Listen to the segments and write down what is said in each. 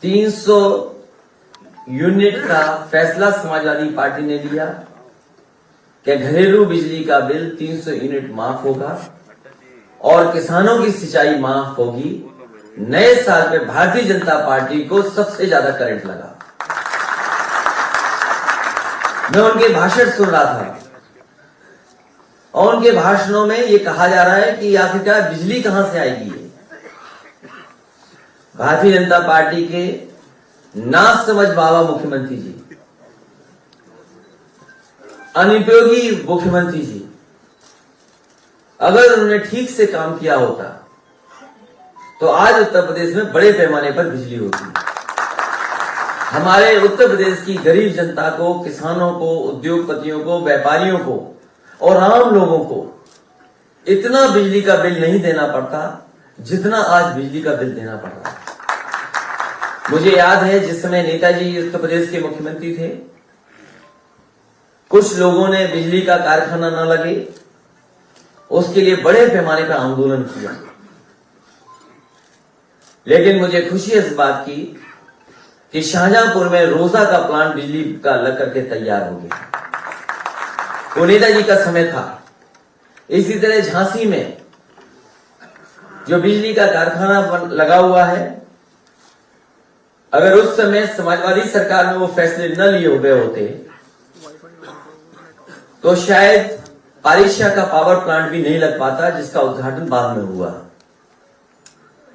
300 unit का फैसला Samajwadi party ने लिया कि घरेलू बिजली का बिल 300 यूनिट माफ होगा और किसानों की सिंचाई माफ होगी। नए साल में भारतीय जनता पार्टी को सबसे ज्यादा करंट लगा। मैं उनके भाषण सुन रहा था और उनके भाषणों में ये कहा जा रहा है कि आखिरकार बिजली कहां से आएगी। भारतीय जनता पार्टी के ना समझ बाबा मुख्यमंत्री जी, अनुपयोगी मुख्यमंत्री जी, अगर उन्होंने ठीक से काम किया होता तो आज उत्तर प्रदेश में बड़े पैमाने पर बिजली होती। हमारे उत्तर प्रदेश की गरीब जनता को, किसानों को, उद्योगपतियों को, व्यापारियों को और आम लोगों को इतना बिजली का बिल नहीं देना पड़ता जितना आज बिजली का बिल देना पड़ रहा है। मुझे याद है जिस समय नेताजी उत्तर प्रदेश के मुख्यमंत्री थे, कुछ लोगों ने बिजली का कारखाना न लगे उसके लिए बड़े पैमाने पर आंदोलन किया। लेकिन मुझे खुशी है इस बात की कि शाहजहांपुर में रोजा का प्लांट बिजली का लग करके तैयार हो गया। वो नेताजी का समय था। इसी तरह झांसी में जो बिजली का कारखाना लगा हुआ है, अगर उस समय समाजवादी सरकार में वो फैसले न लिए हुए होते तो शायद पारिशा का पावर प्लांट भी नहीं लग पाता, जिसका उद्घाटन बाद में हुआ।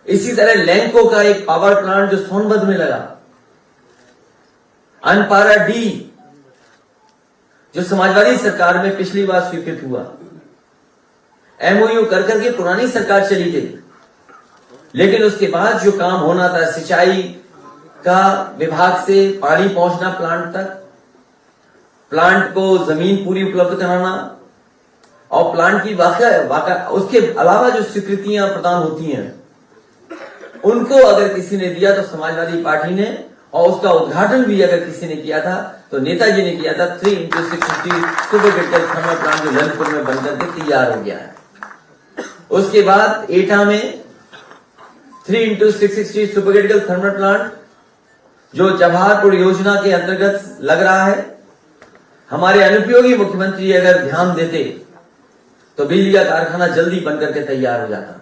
इसी तरह लैंको का एक पावर प्लांट जो सोनभद्र में लगा, अनपारा डी जो समाजवादी सरकार में पिछली बार स्वीकृत हुआ, एमओयू कर करके पुरानी सरकार चली गई, लेकिन उसके बाद जो काम होना था, सिंचाई का विभाग से पानी पहुंचना प्लांट तक, प्लांट को जमीन पूरी उपलब्ध कराना और प्लांट की उसके अलावा जो स्वीकृतियां प्रदान होती हैं उनको अगर किसी ने दिया तो समाजवादी पार्टी ने, और उसका उद्घाटन भी अगर किसी ने किया था तो नेताजी ने किया था। 3x660 super critical thermal plant जो ललितपुर में बनकर के तैयार हो गया है। उसके बाद एटा में 3x660 super critical thermal plant जो जवाहरपुर योजना के अंतर्गत लग रहा है। हमारे अनुपयोगी मुख्यमंत्री अगर ध्यान देते तो बिजली का कारखाना जल्दी बनकर के तैयार हो जाता।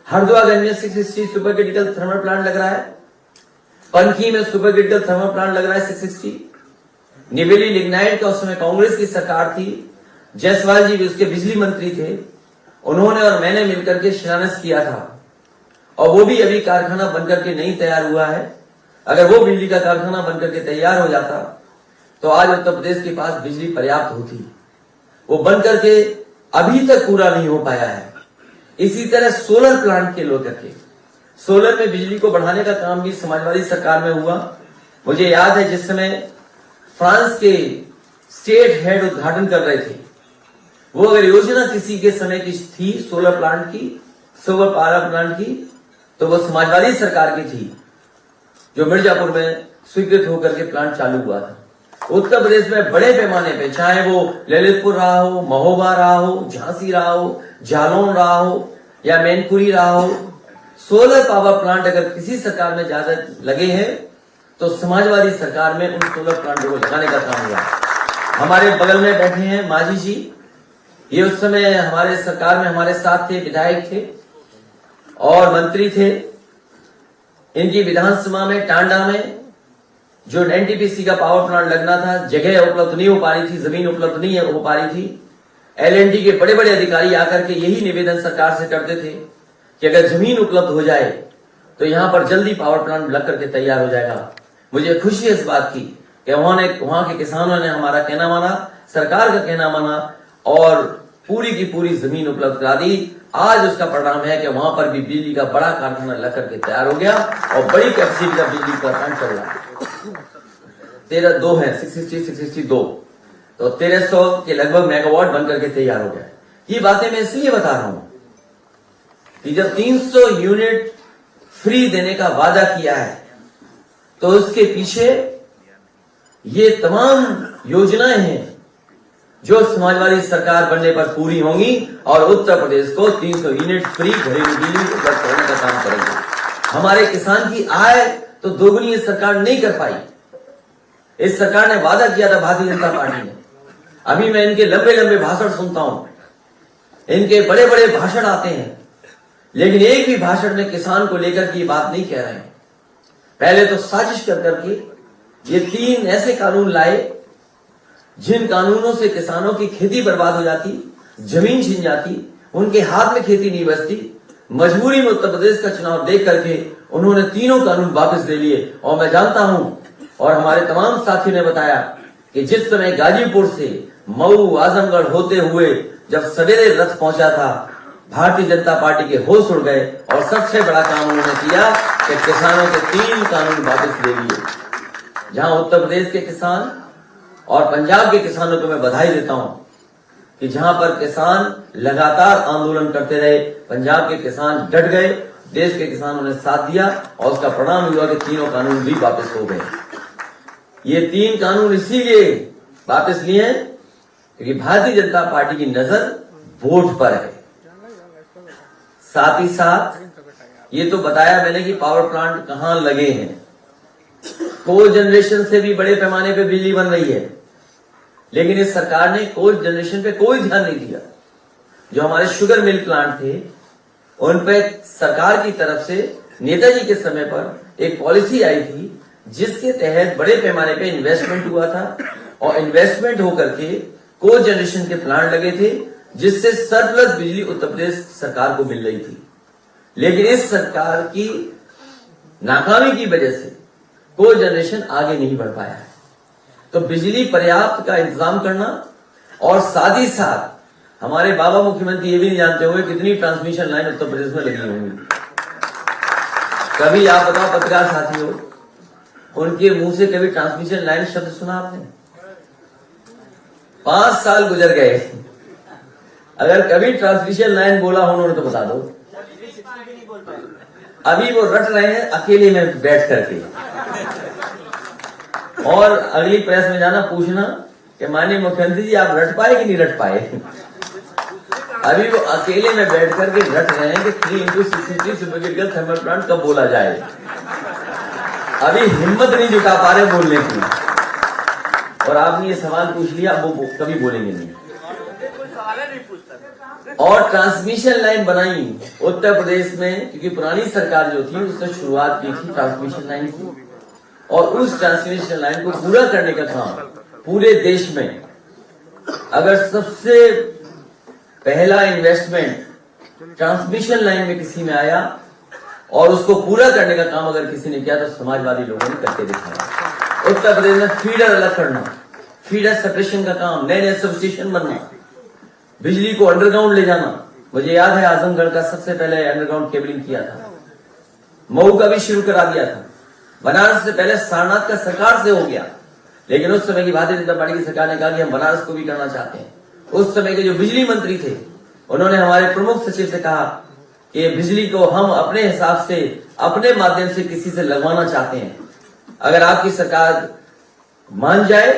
हरदोगंज में 660 सुपर क्रिटिकल थर्मल प्लांट लग रहा है। पंखी में सुपर क्रिटिकल थर्मल प्लांट लग रहा है 660। निवेली लिग्नाइट का उस समय कांग्रेस की सरकार थी, जायसवाल जी भी उसके बिजली मंत्री थे, उन्होंने और मैंने मिलकर के शिलान्यास किया था और वो भी अभी कारखाना बनकर के नहीं तैयार हुआ है। अगर वो बिजली का कारखाना बनकर के तैयार हो जाता तो आज उत्तर प्रदेश के पास बिजली पर्याप्त होती। वो बनकर के अभी तक पूरा नहीं हो पाया है। इसी तरह सोलर प्लांट के लोग करके सोलर में बिजली को बढ़ाने का काम भी समाजवादी सरकार में हुआ। मुझे याद है जिस समय फ्रांस के स्टेट हेड उद्घाटन कर रहे थे, वो अगर योजना किसी के समय की थी सोलर प्लांट की, सोलर पावर प्लांट की, तो वो समाजवादी सरकार की थी जो मिर्जापुर में स्वीकृत होकर के प्लांट चालू हुआ था। उत्तर प्रदेश में बड़े पैमाने पे, चाहे वो ललितपुर रहा हो, महोबा रहा हो, झांसी रहा हो, जालौन रहा हो या मैनपुरी रहा हो, सोलर पावर प्लांट अगर किसी सरकार में ज्यादा लगे हैं तो समाजवादी सरकार में उन सोलर प्लांटों को लगाने का काम हुआ। हमारे बगल में बैठे हैं मांझी जी, ये उस समय हमारे सरकार में हमारे साथ थे, विधायक थे और मंत्री थे। इनकी विधानसभा में टांडा में जो एनटीपीसी का पावर प्लांट लगना था, जगह उपलब्ध नहीं हो पा रही थी, जमीन उपलब्ध नहीं हो पा रही थी। एलएनटी के बड़े बड़े अधिकारी आकर के यही निवेदन सरकार से करते थे कि अगर जमीन उपलब्ध हो जाए तो यहां पर जल्दी पावर प्लांट लग करके तैयार हो जाएगा। मुझे खुशी है इस बात की कि वहां के किसानों ने हमारा कहना माना, सरकार का कहना माना और पूरी की पूरी जमीन उपलब्ध करा दी। आज उसका परिणाम है कि वहां पर भी बिजली का बड़ा कारखाना लग करके तैयार हो गया और बड़ी कैपेसिटी का बिजली का प्लांट चल रहा है। 13 है 662 तो 1300 के लगभग मेगावाट बनकर के तैयार हो गया। ये बातें मैं इसलिए बता रहा हूं कि जब 300 यूनिट फ्री देने का वादा किया है तो उसके पीछे ये तमाम योजनाएं हैं जो समाजवादी सरकार बनने पर पूरी होंगी और उत्तर प्रदेश को 300 यूनिट फ्री घरेलू बिजली उपलब्ध कराने का काम करेंगे। हमारे किसान की आय तो दोगुनी इस सरकार नहीं कर पाई। इस सरकार ने वादा किया था भारतीय जनता पार्टी ने। अभी मैं इनके लंबे लंबे भाषण सुनता हूं, इनके बड़े बड़े भाषण आते हैं, लेकिन एक भी भाषण में किसान को लेकर की बात नहीं कह रहे हैं। पहले तो साजिश कर करके ये 3 ऐसे कानून लाए जिन कानूनों से किसानों की खेती बर्बाद हो जाती, जमीन छीन जाती, उनके हाथ में खेती नहीं बचती। मजबूरी में उत्तर प्रदेश का चुनाव देख करके उन्होंने तीनों कानून वापस ले लिए। और मैं जानता हूं और हमारे तमाम साथियों ने बताया कि जिस समय गाजीपुर से मऊ आजमगढ़ होते हुए जब सवेरे रथ पहुंचा था, भारतीय जनता पार्टी के होश उड़ गए और सबसे बड़ा काम उन्होंने किया कि किसानों के 3 कानून वापस ले लिए। जहां उत्तर प्रदेश के किसान और पंजाब के किसानों को मैं बधाई देता हूं कि जहां पर किसान लगातार आंदोलन करते रहे, पंजाब के किसान डट गए, देश के किसानों ने साथ दिया और उसका परिणाम हुआ कि तीनों कानून भी वापस हो गए। ये 3 कानून इसीलिए वापस लिए हैं क्योंकि भारतीय जनता पार्टी की नजर वोट पर है। साथ ही साथ ये तो बताया मैंने कि पावर प्लांट कहां लगे हैं। कोल जनरेशन से भी बड़े पैमाने पे बिजली बन रही है, लेकिन इस सरकार ने कोल जनरेशन पे कोई ध्यान नहीं दिया। जो हमारे शुगर मिल प्लांट थे, उन पे सरकार की तरफ से नेताजी के समय पर एक पॉलिसी आई थी जिसके तहत बड़े पैमाने पे इन्वेस्टमेंट हुआ था और इन्वेस्टमेंट होकर के कोल जनरेशन के प्लांट लगे थे, जिससे सरप्लस बिजली उत्तर प्रदेश सरकार को मिल रही थी। लेकिन इस सरकार की नाकामी की वजह से कोल जनरेशन आगे नहीं बढ़ पाया है। तो बिजली पर्याप्त का इंतजाम करना और साथ ही साथ हमारे बाबा मुख्यमंत्री ये भी नहीं जानते होंगे कितनी ट्रांसमिशन लाइन उत्तर प्रदेश में लगी होंगी। कभी आप बताओ पत्रकार साथियों, उनके मुंह से कभी ट्रांसमिशन लाइन शब्द सुना आपने? 5 साल गुजर गए, अगर कभी ट्रांसमिशन लाइन बोला हो उन्होंने तो बता दो। अभी वो रट रहे हैं अकेले में बैठ करके, और अगली प्रेस में जाना पूछना कि माननीय मुख्यमंत्री जी आप रट पाए कि नहीं रट पाए। अभी वो अकेले में बैठ करके रट रहे हैं कि 3x63 सुपरक्रिटिकल थर्मल प्लांट कब बोला जाए। अभी हिम्मत नहीं जुटा पा रहे बोलने की, और आपने ये सवाल पूछ लिया, वो कभी बोलेंगे नहीं। और ट्रांसमिशन लाइन बनाई उत्तर प्रदेश में, क्योंकि पुरानी सरकार जो थी उसने शुरुआत की थी ट्रांसमिशन लाइन की, और उस ट्रांसमिशन लाइन को पूरा करने का काम पूरे देश में, अगर सबसे पहला इन्वेस्टमेंट ट्रांसमिशन लाइन में किसी में आया और उसको पूरा करने का काम अगर किसी ने किया तो समाजवादी लोगों ने करके दिखाया। उत्तर प्रदेश में फीडर अलग करना, फीडर सेपरेशन का काम, नए नए सब स्टेशन बनना, बिजली को अंडरग्राउंड ले जाना। मुझे याद है आजमगढ़ का सबसे पहले अंडरग्राउंड केबलिंग किया था, मऊ का भी शुरू करा दिया था, बनारस से पहले सारनाथ का सरकार से हो गया, लेकिन उस समय की भारतीय जनता पार्टी की सरकार ने कहा कि हम बनारस को भी करना चाहते हैं। उस समय के जो बिजली मंत्री थे उन्होंने हमारे प्रमुख सचिव से कहा कि बिजली को हम अपने हिसाब से अपने माध्यम से किसी से लगवाना चाहते हैं, अगर आपकी सरकार मान जाए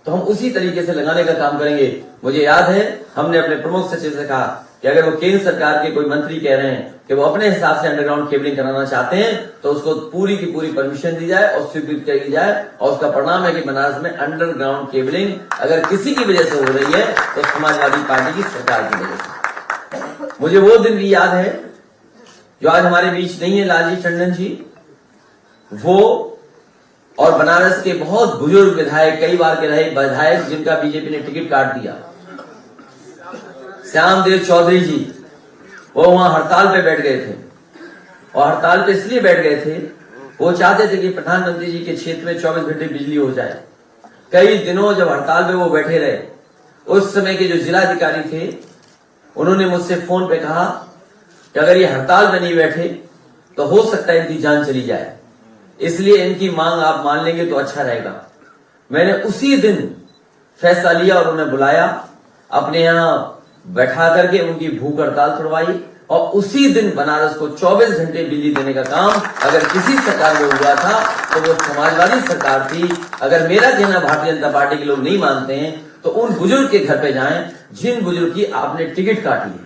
तो हम उसी तरीके से लगाने का काम करेंगे। मुझे याद है हमने अपने प्रमुख सचिव से कहा कि अगर वो केंद्र सरकार के कोई मंत्री कह रहे हैं कि वो अपने हिसाब से अंडरग्राउंड केबलिंग कराना चाहते हैं तो उसको पूरी की पूरी परमिशन दी जाए और स्वीकृत की जाए, और उसका परिणाम है कि बनारस में अंडरग्राउंड केबलिंग अगर किसी की वजह से हो रही है तो समाजवादी पार्टी की सरकार की वजह से। मुझे वो दिन भी याद है जो आज हमारे बीच नहीं है, लालजी टंडन जी, वो और बनारस के बहुत बुजुर्ग विधायक, कई बार के रहे विधायक जिनका बीजेपी ने टिकट काट दिया, श्यामदेव चौधरी जी, वो वहां हड़ताल पे बैठ गए थे। और हड़ताल पे इसलिए बैठ गए थे, वो चाहते थे कि प्रधानमंत्री जी के क्षेत्र में 24 घंटे बिजली हो जाए। कई दिनों जब हड़ताल पे वो बैठे रहे, उस समय के जो जिलाधिकारी थे उन्होंने मुझसे फोन पे कहा कि अगर ये हड़ताल में नहीं बैठे तो हो सकता है इनकी जान चली जाए, इसलिए इनकी मांग आप मान लेंगे तो अच्छा रहेगा। मैंने उसी दिन फैसला लिया और उन्हें बुलाया, अपने यहाँ बैठा करके उनकी भूख हड़ताल छुड़वाई, और उसी दिन बनारस को 24 घंटे बिजली देने का काम अगर किसी सरकार में हुआ था तो वो समाजवादी सरकार थी। अगर मेरा कहना भारतीय जनता पार्टी के लोग नहीं मानते हैं तो उन बुजुर्ग के घर पे जाएं जिन बुजुर्ग की आपने टिकट काट ली,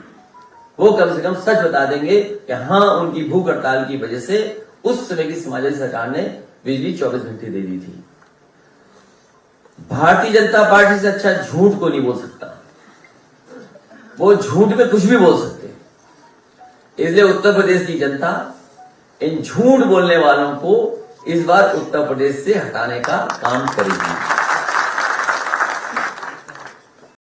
वो कम से कम सच बता देंगे कि हाँ उनकी भूख हड़ताल की वजह से उस समय की समाजवादी सरकार ने बिजली 24 घंटे दे दी थी। भारतीय जनता पार्टी से अच्छा झूठ को नहीं बोल सकता, वो झूठ में कुछ भी बोल सकते। इसलिए उत्तर प्रदेश की जनता इन झूठ बोलने वालों को इस बार उत्तर प्रदेश से हटाने का काम करेगी।